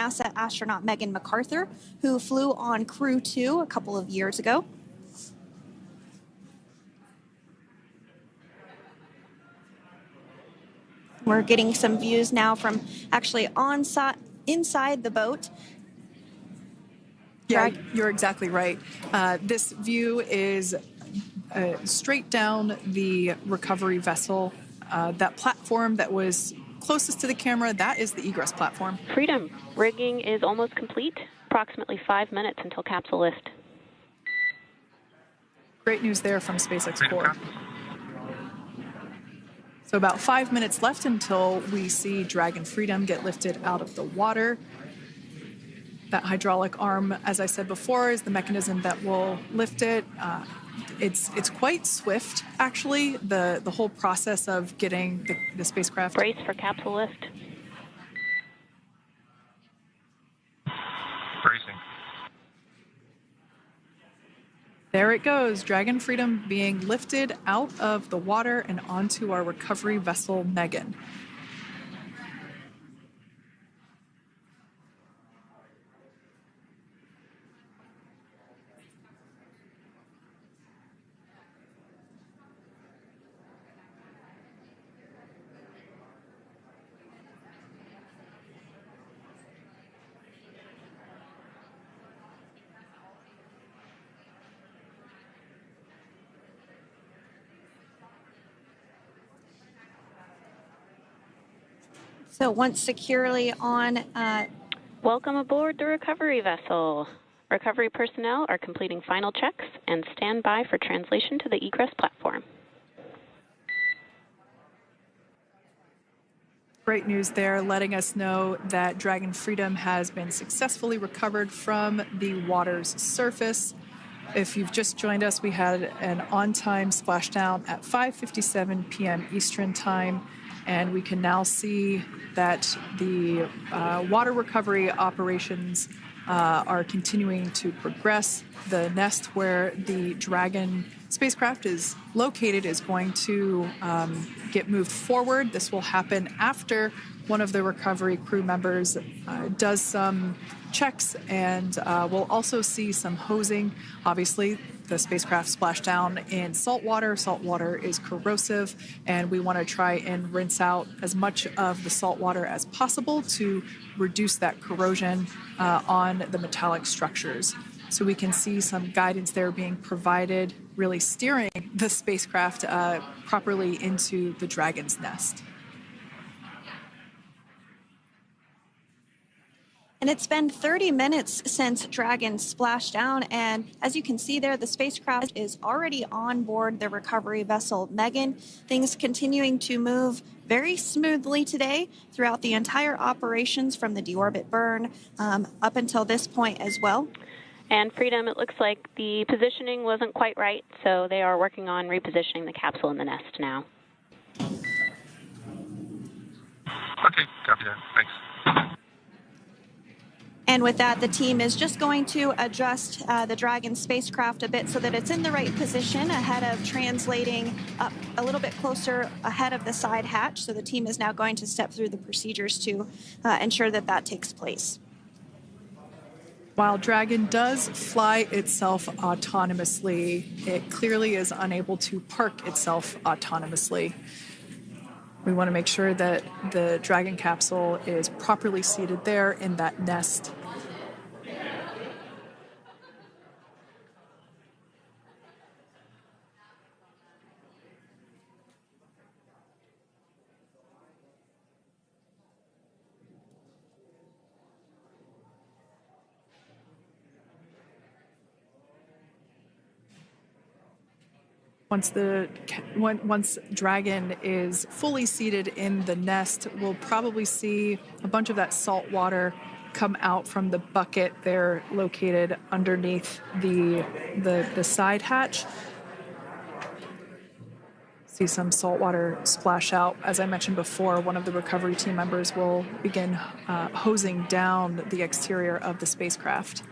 NASA astronaut Megan MacArthur, who flew on Crew 2 a couple of years ago. We're getting some views now from actually inside the boat. Yeah, you're exactly right. This view is straight down the recovery vessel. That platform that was closest to the camera, that is the egress platform. Freedom. Rigging is almost complete. Approximately 5 minutes until capsule lift. Great news there from SpaceX Crew. So about 5 minutes left until we see Dragon Freedom get lifted out of the water. That hydraulic arm, as I said before, is the mechanism that will lift it. It's quite swift, actually, the whole process of getting the spacecraft. Brace for capsule lift. Bracing. There it goes, Dragon Freedom being lifted out of the water and onto our recovery vessel, Megan. So once securely on... Welcome aboard the recovery vessel. Recovery personnel are completing final checks and stand by for translation to the egress platform. Great news there, letting us know that Dragon Freedom has been successfully recovered from the water's surface. If you've just joined us, we had an on-time splashdown at 5:57 p.m. Eastern Time, and we can now see that the water recovery operations are continuing to progress. The nest where the Dragon spacecraft is located is going to get moved forward. This will happen after one of the recovery crew members does some checks, and we'll also see some hosing. Obviously, the spacecraft splashed down in salt water. Salt water is corrosive, and we want to try and rinse out as much of the salt water as possible to reduce that corrosion on the metallic structures. So we can see some guidance there being provided, really steering the spacecraft properly into the Dragon's nest. And it's been 30 minutes since Dragon splashed down, and as you can see there, the spacecraft is already on board the recovery vessel Megan. Things continuing to move very smoothly today throughout the entire operations from the deorbit burn up until this point as well. And Freedom, it looks like the positioning wasn't quite right, so they are working on repositioning the capsule in the nest now. Okay, copy that. Thanks. And with that, the team is just going to adjust the Dragon spacecraft a bit so that it's in the right position ahead of translating up a little bit closer ahead of the side hatch. So the team is now going to step through the procedures to ensure that that takes place. While Dragon does fly itself autonomously, it clearly is unable to park itself autonomously. We want to make sure that the Dragon capsule is properly seated there in that nest. Once Dragon is fully seated in the nest, we'll probably see a bunch of that salt water come out from the bucket there located underneath the side hatch. See some salt water splash out. As I mentioned before, one of the recovery team members will begin hosing down the exterior of the spacecraft.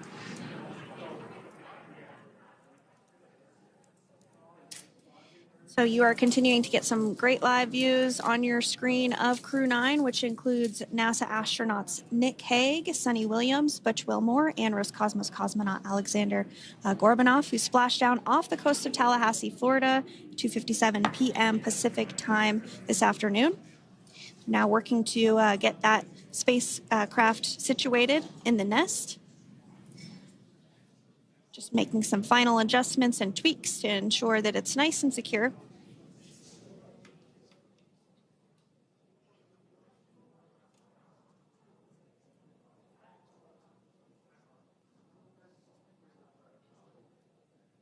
So you are continuing to get some great live views on your screen of Crew 9, which includes NASA astronauts Nick Hague, Suni Williams, Butch Wilmore, and Roscosmos cosmonaut Alexander Gorbanov, who splashed down off the coast of Tallahassee, Florida, 2:57 p.m. Pacific time this afternoon. Now working to get that spacecraft situated in the nest. Just making some final adjustments and tweaks to ensure that it's nice and secure.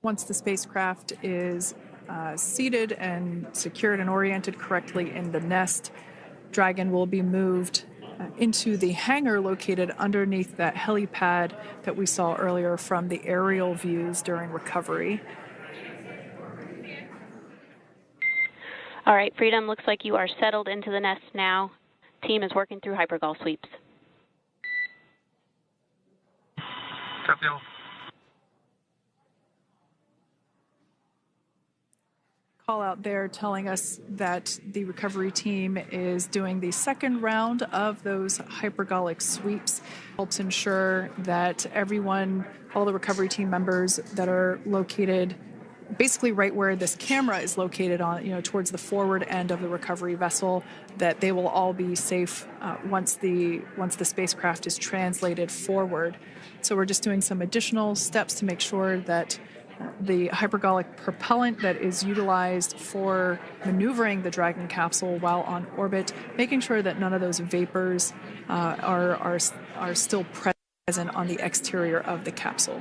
Once the spacecraft is seated and secured and oriented correctly in the nest, Dragon will be moved into the hangar located underneath that helipad that we saw earlier from the aerial views during recovery. All right, Freedom, looks like you are settled into the nest now. Team is working through hypergol sweeps. Copy all. Call out there telling us that the recovery team is doing the second round of those hypergolic sweeps. Helps ensure that everyone, all the recovery team members that are located basically right where this camera is located on, towards the forward end of the recovery vessel, that they will all be safe once the spacecraft is translated forward. So we're just doing some additional steps to make sure that the hypergolic propellant that is utilized for maneuvering the Dragon capsule while on orbit, making sure that none of those vapors are still present on the exterior of the capsule.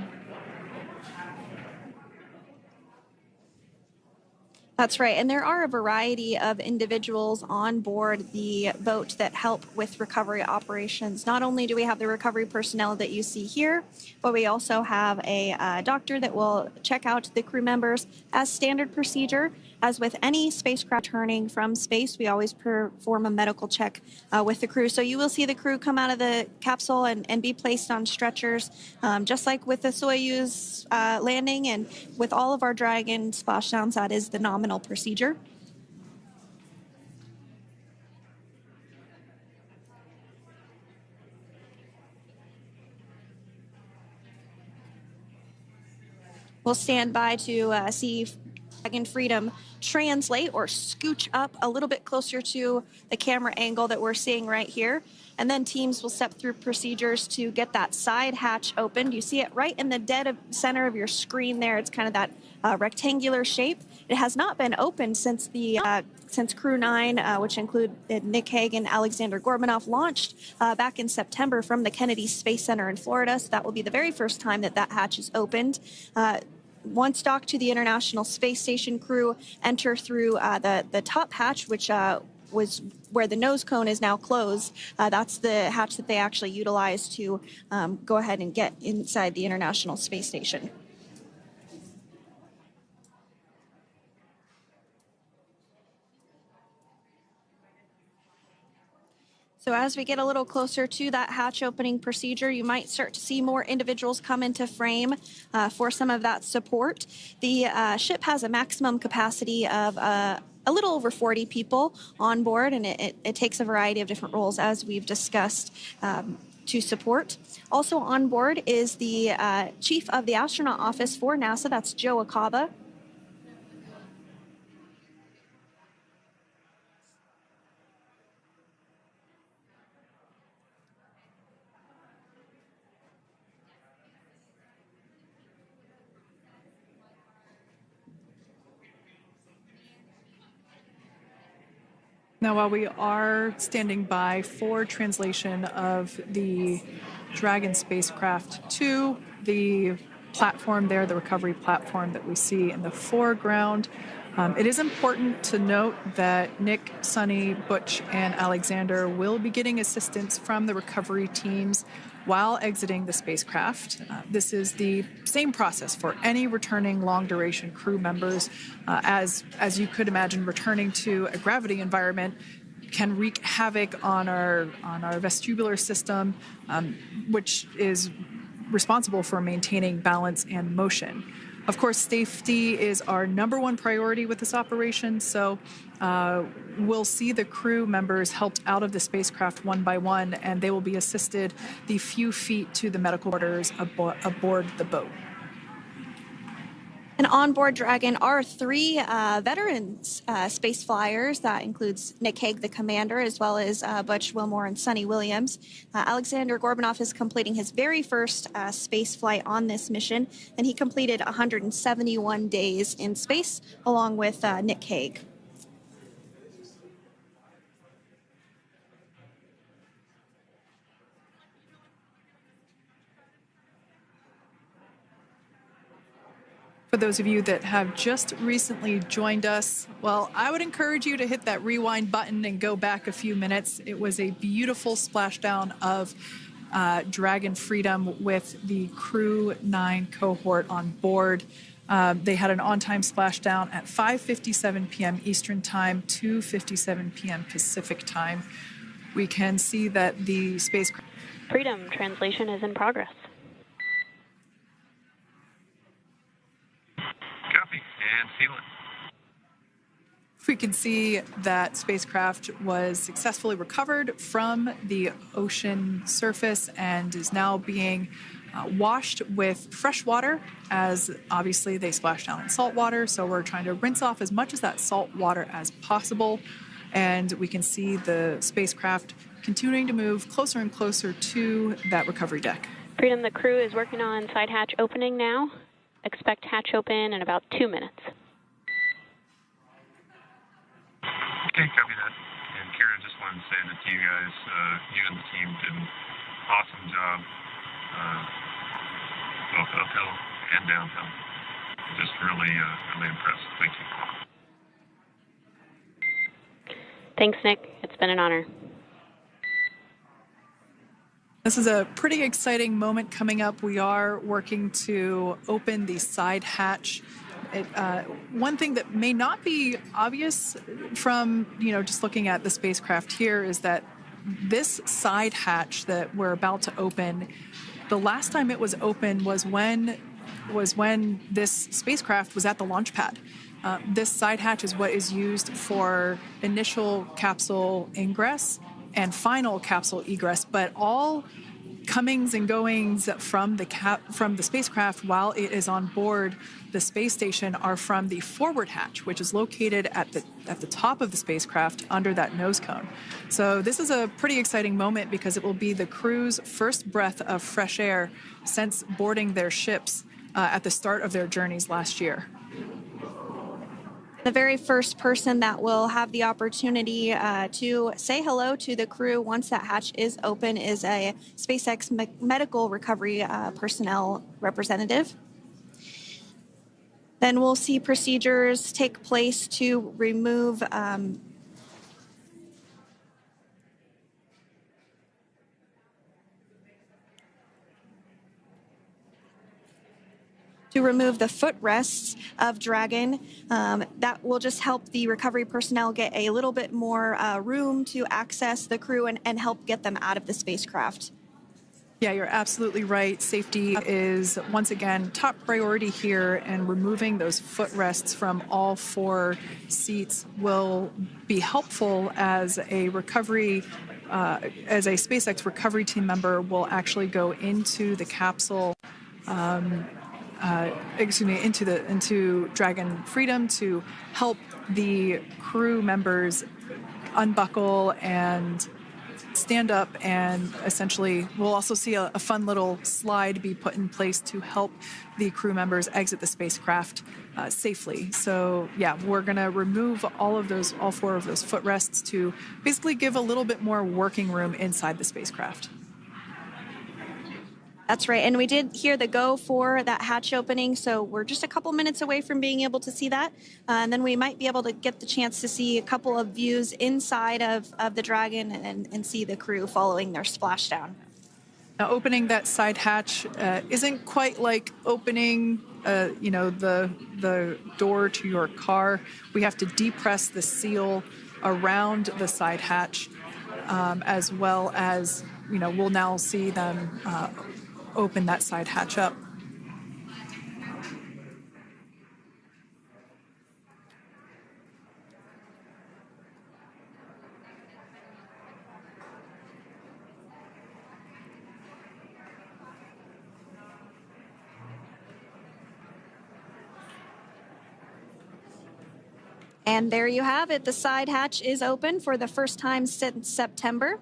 That's right. And there are a variety of individuals on board the boat that help with recovery operations. Not only do we have the recovery personnel that you see here, but we also have a doctor that will check out the crew members as standard procedure. As with any spacecraft returning from space, we always perform a medical check with the crew. So you will see the crew come out of the capsule and be placed on stretchers, just like with the Soyuz landing and with all of our Dragon splashdowns. That is the nominal procedure. We'll stand by to see Dragon Freedom translate or scooch up a little bit closer to the camera angle that we're seeing right here. And then teams will step through procedures to get that side hatch opened. You see it right in the dead center of your screen there. It's kind of that rectangular shape. It has not been opened since Crew 9, which included Nick Hague and Alexander Gorbanov, launched back in September from the Kennedy Space Center in Florida. So that will be the very first time that hatch is opened. Once docked to the International Space Station, crew enter through the top hatch, which was where the nose cone is now closed. That's the hatch that they actually utilize to go ahead and get inside the International Space Station. So as we get a little closer to that hatch opening procedure, you might start to see more individuals come into frame for some of that support. The ship has a maximum capacity of a little over 40 people on board, and it takes a variety of different roles, as we've discussed, to support. Also on board is the chief of the astronaut office for NASA, that's Joe Acaba. Now, while we are standing by for translation of the Dragon spacecraft to the platform there, the recovery platform that we see in the foreground, it is important to note that Nick, Suni, Butch, and Alexander will be getting assistance from the recovery teams while exiting the spacecraft. This is the same process for any returning long-duration crew members. As you could imagine, returning to a gravity environment can wreak havoc on our vestibular system, which is responsible for maintaining balance and motion. Of course, safety is our number one priority with this operation, so we'll see the crew members helped out of the spacecraft one by one, and they will be assisted the few feet to the medical quarters aboard the boat. And on board Dragon are three veteran space flyers. That includes Nick Hague, the commander, as well as Butch Wilmore and Suni Williams. Alexander Gorbunov is completing his very first space flight on this mission, and he completed 171 days in space along with Nick Hague. For those of you that have just recently joined us, well, I would encourage you to hit that rewind button and go back a few minutes. It was a beautiful splashdown of Dragon Freedom with the Crew 9 cohort on board. They had an on-time splashdown at 5:57 p.m. Eastern Time, 2:57 p.m. Pacific Time. We can see that the spacecraft... Freedom translation is in progress. Copy, and seal it. We can see that spacecraft was successfully recovered from the ocean surface and is now being washed with fresh water, as obviously they splashed down in salt water. So we're trying to rinse off as much of that salt water as possible. And we can see the spacecraft continuing to move closer and closer to that recovery deck. Freedom, the crew is working on side hatch opening now. Expect hatch open in about 2 minutes. Okay, copy that. And Kira, just wanted to say that to you guys, you and the team did an awesome job, both uphill and downhill. Just really, really impressed. Thank you. Thanks, Nick. It's been an honor. This is a pretty exciting moment coming up. We are working to open the side hatch. One thing that may not be obvious from, just looking at the spacecraft here is that this side hatch that we're about to open, the last time it was open was when this spacecraft was at the launch pad. This side hatch is what is used for initial capsule ingress and final capsule egress, but all comings and goings from the spacecraft while it is on board the space station are from the forward hatch, which is located at the top of the spacecraft under that nose cone. So this is a pretty exciting moment because it will be the crew's first breath of fresh air since boarding their ships at the start of their journeys last year. The very first person that will have the opportunity to say hello to the crew once that hatch is open is a SpaceX medical recovery personnel representative. Then we'll see procedures take place to remove the footrests of Dragon. That will just help the recovery personnel get a little bit more room to access the crew and help get them out of the spacecraft. Yeah, you're absolutely right. Safety is, once again, top priority here, and removing those footrests from all 4 seats will be helpful as a recovery, as a SpaceX recovery team member will actually go into the capsule, into Dragon Freedom to help the crew members unbuckle and stand up, and essentially we'll also see a fun little slide be put in place to help the crew members exit the spacecraft safely. So yeah, we're going to remove all 4 of those footrests to basically give a little bit more working room inside the spacecraft. That's right. And we did hear the go for that hatch opening, so we're just a couple minutes away from being able to see that. And then we might be able to get the chance to see a couple of views inside of the Dragon and see the crew following their splashdown. Now, opening that side hatch isn't quite like opening, the door to your car. We have to depress the seal around the side hatch, as well as, we'll now see them open that side hatch up. And there you have it. The side hatch is open for the first time since September.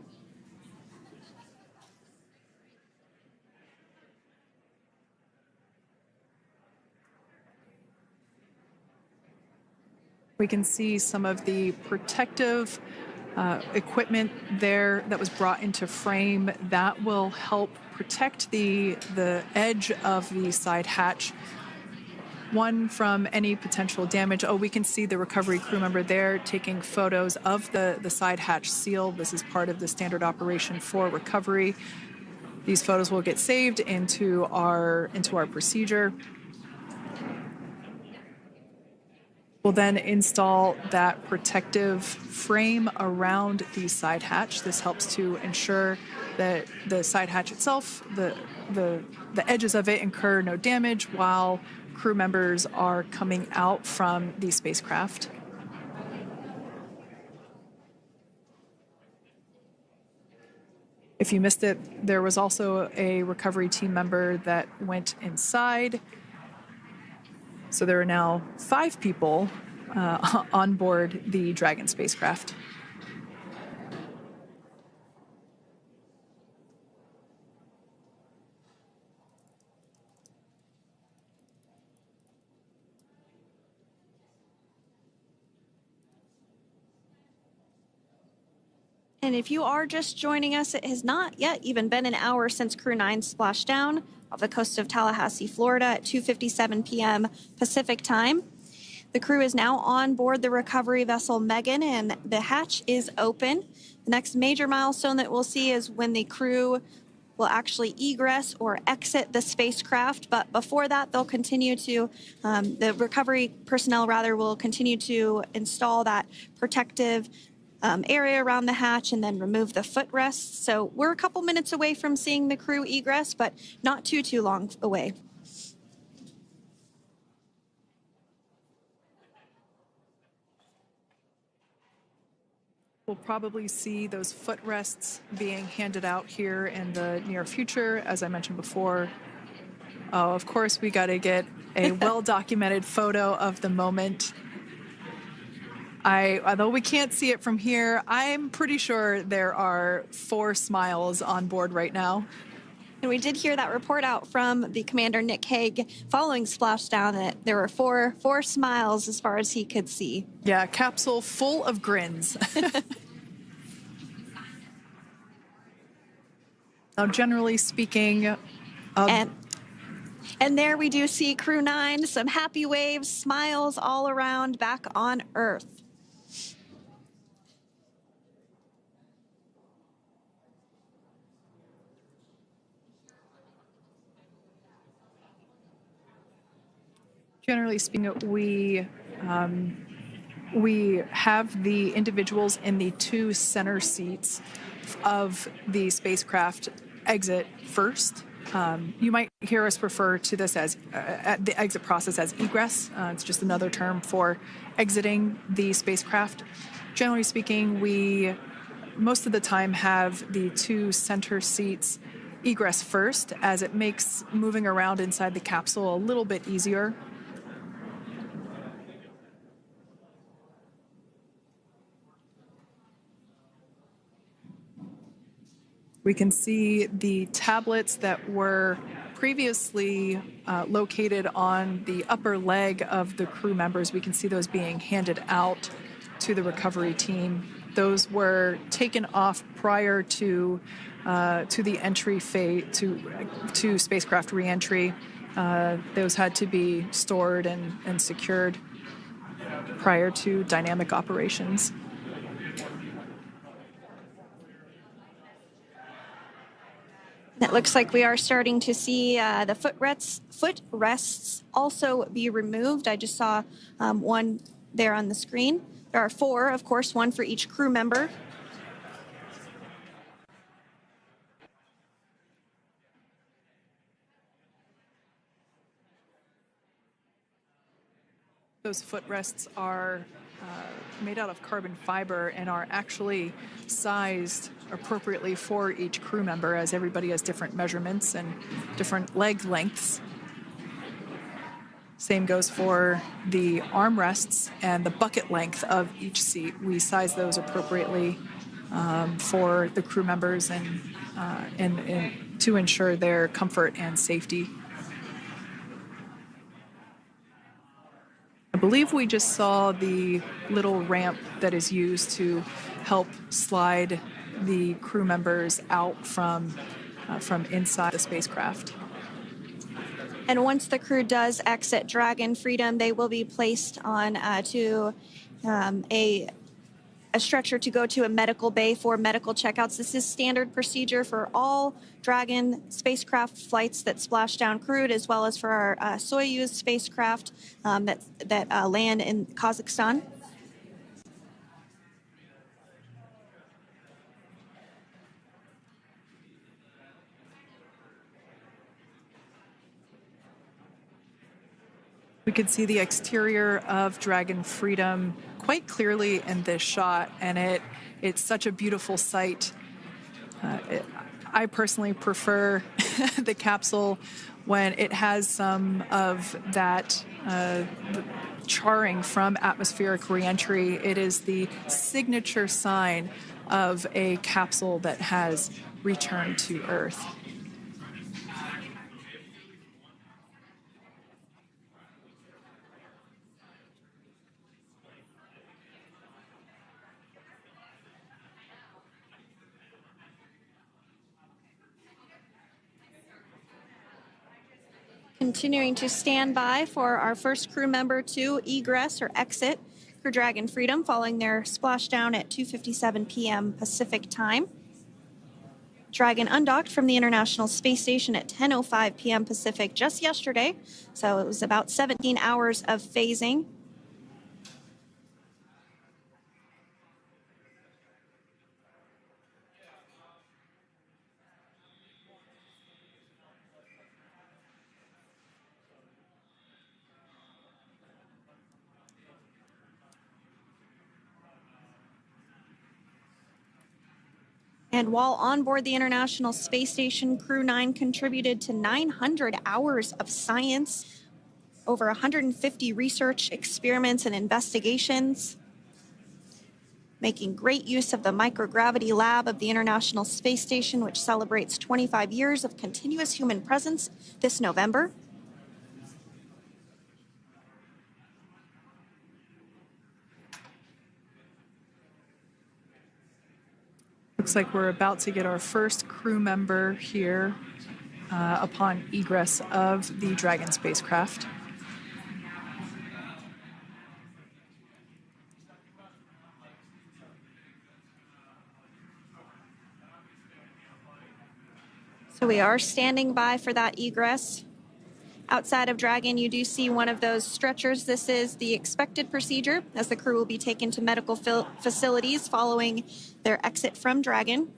We can see some of the protective equipment there that was brought into frame that will help protect the edge of the side hatch. One, from any potential damage. Oh, we can see the recovery crew member there taking photos of the side hatch seal. This is part of the standard operation for recovery. These photos will get saved into our procedure. We'll then install that protective frame around the side hatch. This helps to ensure that the side hatch itself, the edges of it incur no damage while crew members are coming out from the spacecraft. If you missed it, there was also a recovery team member that went inside. So there are now 5 people on board the Dragon spacecraft. And if you are just joining us, it has not yet even been an hour since Crew 9 splashed down off the coast of Tallahassee, Florida at 2:57 p.m. Pacific time. The crew is now on board the recovery vessel Megan, and the hatch is open. The next major milestone that we'll see is when the crew will actually egress or exit the spacecraft. But before that, they'll continue to, the recovery personnel rather, will continue to install that protective area around the hatch and then remove the footrests. So we're a couple minutes away from seeing the crew egress, but not too long away. We'll probably see those footrests being handed out here in the near future, as I mentioned before. Oh, of course, we got to get a well-documented photo of the moment. Although we can't see it from here, I'm pretty sure there are 4 smiles on board right now. And we did hear that report out from the commander, Nick Hague, following splashdown, that there were four smiles as far as he could see. Yeah, capsule full of grins. Now, generally speaking... And there we do see Crew 9, some happy waves, smiles all around back on Earth. Generally speaking, we have the individuals in the 2 center seats of the spacecraft exit first. You might hear us refer to this as the exit process as egress. It's just another term for exiting the spacecraft. Generally speaking, we most of the time have the 2 center seats egress first, as it makes moving around inside the capsule a little bit easier. We can see the tablets that were previously located on the upper leg of the crew members. We can see those being handed out to the recovery team. Those were taken off prior to the entry phase, to spacecraft reentry. Those had to be stored and secured prior to dynamic operations. It looks like we are starting to see the footrests also be removed. I just saw one there on the screen. There are 4, of course, 1 for each crew member. Those footrests are made out of carbon fiber and are actually sized appropriately for each crew member, as everybody has different measurements and different leg lengths. Same goes for the armrests and the bucket length of each seat. We size those appropriately for the crew members and to ensure their comfort and safety. I believe we just saw the little ramp that is used to help slide the crew members out from inside the spacecraft. And once the crew does exit Dragon Freedom, they will be placed on to a stretcher to go to a medical bay for medical checkouts. This is standard procedure for all Dragon spacecraft flights that splash down crewed, as well as for our Soyuz spacecraft that land in Kazakhstan. We could see the exterior of Dragon Freedom quite clearly in this shot, and it's such a beautiful sight. I personally prefer the capsule when it has some of that charring from atmospheric reentry. It is the signature sign of a capsule that has returned to Earth. Continuing to stand by for our first crew member to egress or exit Crew Dragon Freedom following their splashdown at 2:57 p.m. Pacific time. Dragon undocked from the International Space Station at 10:05 p.m. Pacific just yesterday, so it was about 17 hours of phasing. And while on board the International Space Station, Crew 9 contributed to 900 hours of science, over 150 research experiments and investigations, making great use of the microgravity lab of the International Space Station, which celebrates 25 years of continuous human presence this November. Looks like we're about to get our first crew member here upon egress of the Dragon spacecraft. So we are standing by for that egress. Outside of Dragon, you do see one of those stretchers. This is the expected procedure as the crew will be taken to medical facilities following their exit from Dragon.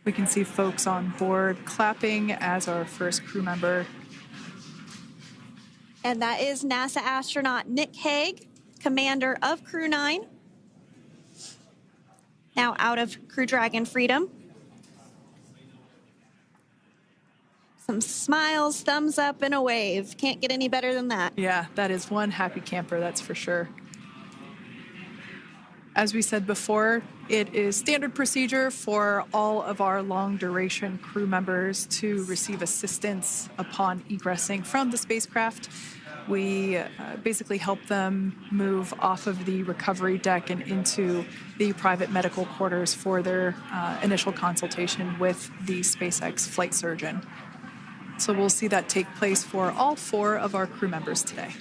We can see folks on board clapping as our first crew member. And that is NASA astronaut Nick Hague, commander of Crew 9, now out of Crew Dragon Freedom. Some smiles, thumbs up, and a wave. Can't get any better than that. Yeah, that is one happy camper, that's for sure. As we said before, it is standard procedure for all of our long-duration crew members to receive assistance upon egressing from the spacecraft. We basically help them move off of the recovery deck and into the private medical quarters for their initial consultation with the SpaceX flight surgeon. So we'll see that take place for all 4 of our crew members today.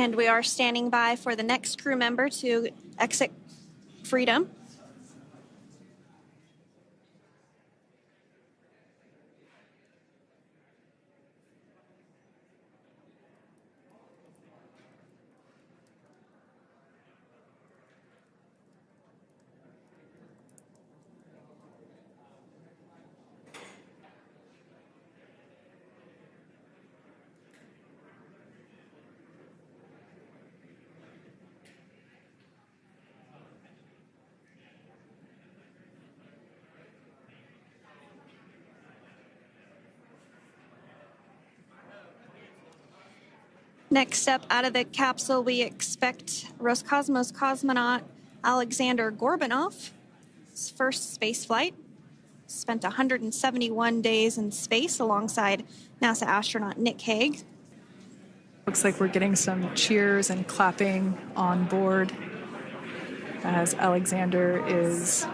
And we are standing by for the next crew member to exit Freedom. Next up out of the capsule, we expect Roscosmos cosmonaut Alexander Gorbanov. His first space flight. Spent 171 days in space alongside NASA astronaut Nick Hague. Looks like we're getting some cheers and clapping on board as Alexander is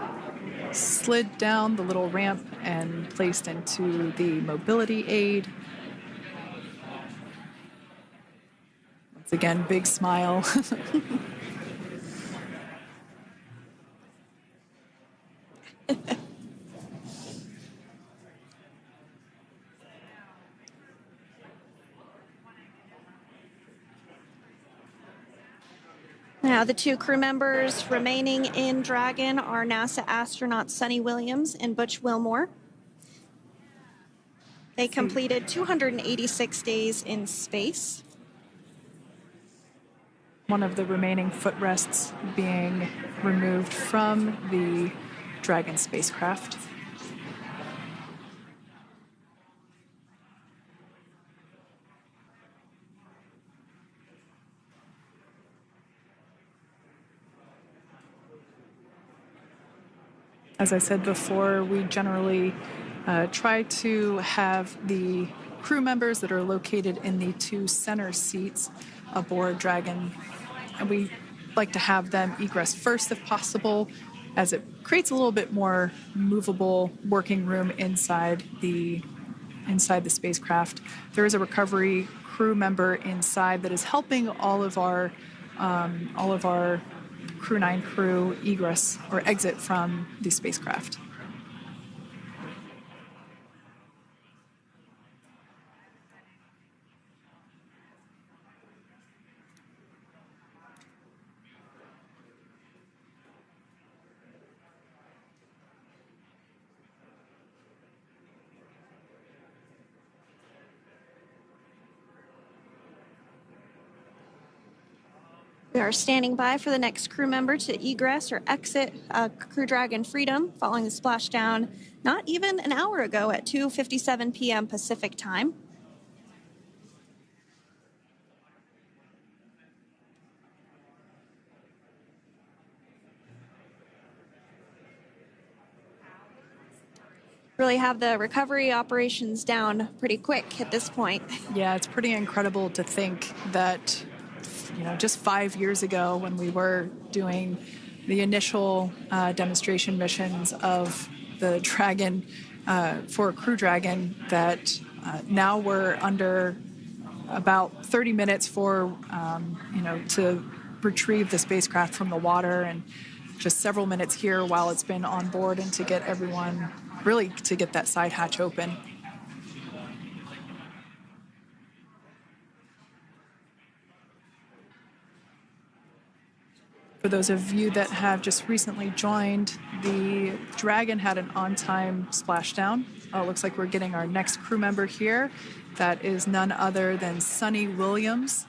slid down the little ramp and placed into the mobility aid. Once again, big smile. Now, the two crew members remaining in Dragon are NASA astronauts Suni Williams and Butch Wilmore. They completed 286 days in space. One of the remaining footrests being removed from the Dragon spacecraft. As I said before, we generally try to have the crew members that are located in the two center seats aboard Dragon, and we like to have them egress first if possible, as it creates a little bit more movable working room inside the spacecraft. There is a recovery crew member inside that is helping all of our Crew 9 crew egress or exit from the spacecraft. We are standing by for the next crew member to egress or exit Crew Dragon Freedom following the splashdown not even an hour ago at 2:57 p.m. Pacific time. Really have the recovery operations down pretty quick at this point. Yeah, it's pretty incredible to think that, just 5 years ago when we were doing the initial demonstration missions of the Dragon for Crew Dragon, that now we're under about 30 minutes for, to retrieve the spacecraft from the water, and just several minutes here while it's been on board and to get everyone, really to get that side hatch open. For those of you that have just recently joined, the Dragon had an on-time splashdown. It looks like we're getting our next crew member here. That is none other than Suni Williams.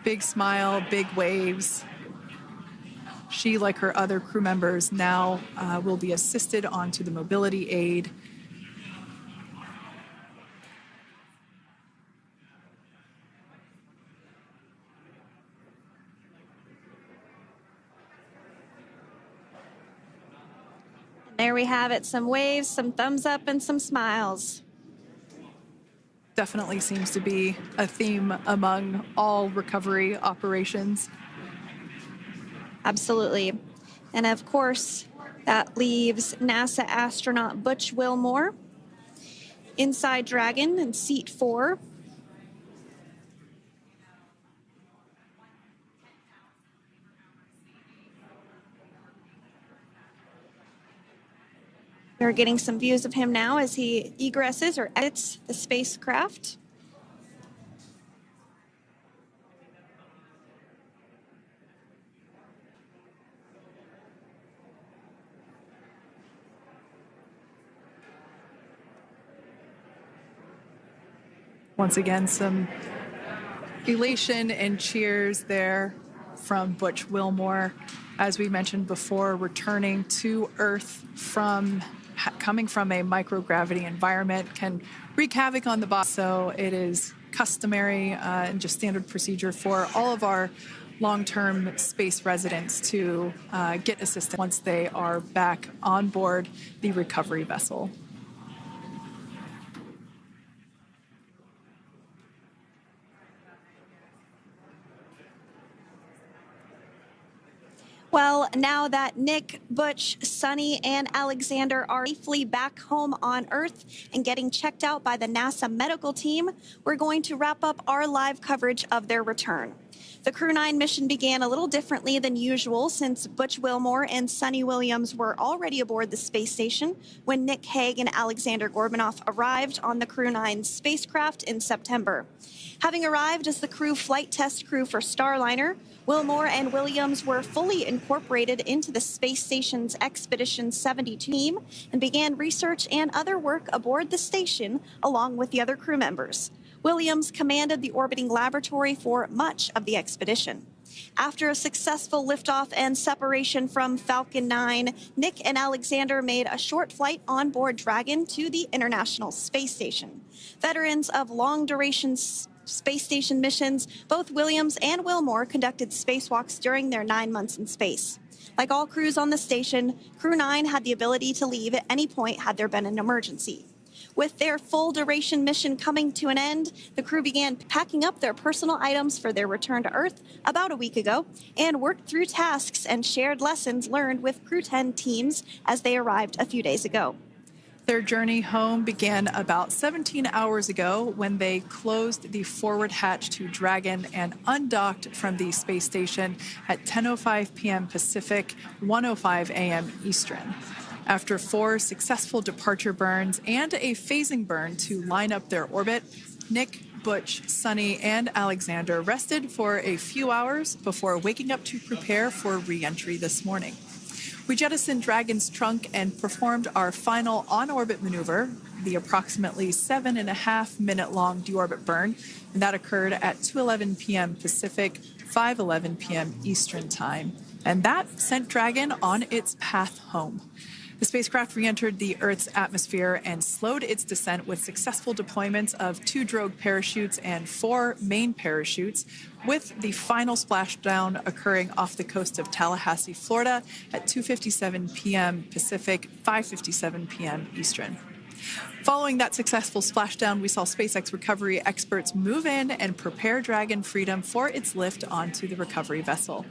Big smile, big waves. She, like her other crew members, now will be assisted onto the mobility aid. There we have it, some waves, some thumbs up, and some smiles. Definitely seems to be a theme among all recovery operations. Absolutely. And of course, that leaves NASA astronaut Butch Wilmore inside Dragon in seat 4. We're getting some views of him now as he egresses or exits the spacecraft. Once again, some elation and cheers there from Butch Wilmore. As we mentioned before, returning to Earth coming from a microgravity environment can wreak havoc on the body. So it is customary and just standard procedure for all of our long-term space residents to get assistance once they are back on board the recovery vessel. Well, now that Nick, Butch, Suni, and Alexander are safely back home on Earth and getting checked out by the NASA medical team, we're going to wrap up our live coverage of their return. The Crew 9 mission began a little differently than usual since Butch Wilmore and Suni Williams were already aboard the space station when Nick Hague and Alexander Gorbanoff arrived on the Crew 9 spacecraft in September. Having arrived as the crew flight test crew for Starliner, Wilmore and Williams were fully incorporated into the space station's Expedition 72 team and began research and other work aboard the station along with the other crew members. Williams commanded the orbiting laboratory for much of the expedition. After a successful liftoff and separation from Falcon 9, Nick and Alexander made a short flight on board Dragon to the International Space Station. Veterans of long-duration space station missions, both Williams and Wilmore conducted spacewalks during their 9 months in space. Like all crews on the station, Crew 9 had the ability to leave at any point had there been an emergency. With their full-duration mission coming to an end, the crew began packing up their personal items for their return to Earth about a week ago and worked through tasks and shared lessons learned with Crew 10 teams as they arrived a few days ago. Their journey home began about 17 hours ago when they closed the forward hatch to Dragon and undocked from the space station at 10:05 p.m. Pacific, 1:05 a.m. Eastern. After 4 successful departure burns and a phasing burn to line up their orbit, Nick, Butch, Suni, and Alexander rested for a few hours before waking up to prepare for re-entry this morning. We jettisoned Dragon's trunk and performed our final on-orbit maneuver, the approximately 7.5-minute-long deorbit burn, and that occurred at 2:11 p.m. Pacific, 5:11 p.m. Eastern Time. And that sent Dragon on its path home. The spacecraft re-entered the Earth's atmosphere and slowed its descent with successful deployments of 2 drogue parachutes and 4 main parachutes, with the final splashdown occurring off the coast of Tallahassee, Florida at 2:57 p.m. Pacific, 5:57 p.m. Eastern. Following that successful splashdown, we saw SpaceX recovery experts move in and prepare Dragon Freedom for its lift onto the recovery vessel.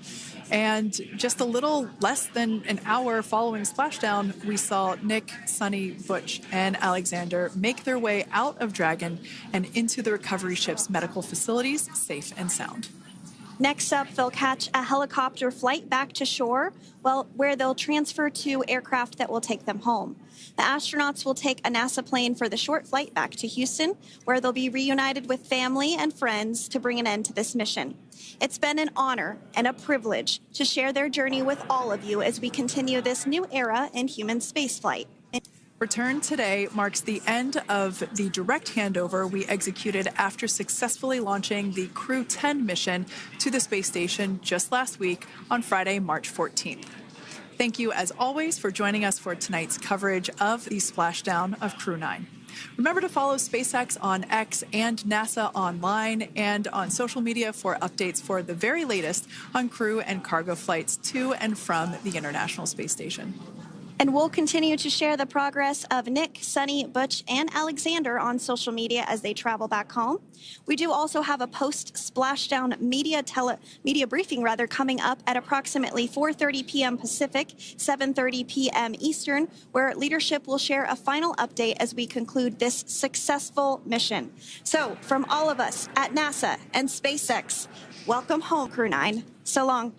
And just a little less than an hour following splashdown, we saw Nick, Suni, Butch, and Alexander make their way out of Dragon and into the recovery ship's medical facilities, safe and sound. Next up, they'll catch a helicopter flight back to shore, where they'll transfer to aircraft that will take them home. The astronauts will take a NASA plane for the short flight back to Houston, where they'll be reunited with family and friends to bring an end to this mission. It's been an honor and a privilege to share their journey with all of you as we continue this new era in human spaceflight. Return today marks the end of the direct handover we executed after successfully launching the Crew 10 mission to the space station just last week on Friday, March 14th. Thank you, as always, for joining us for tonight's coverage of the splashdown of Crew 9. Remember to follow SpaceX on X and NASA online and on social media for updates for the very latest on crew and cargo flights to and from the International Space Station. And we'll continue to share the progress of Nick, Suni, Butch, and Alexander on social media as they travel back home. We do also have a post-splashdown media briefing coming up at approximately 4:30 p.m. Pacific, 7:30 p.m. Eastern, where leadership will share a final update as we conclude this successful mission. So, from all of us at NASA and SpaceX, welcome home, Crew 9. So long.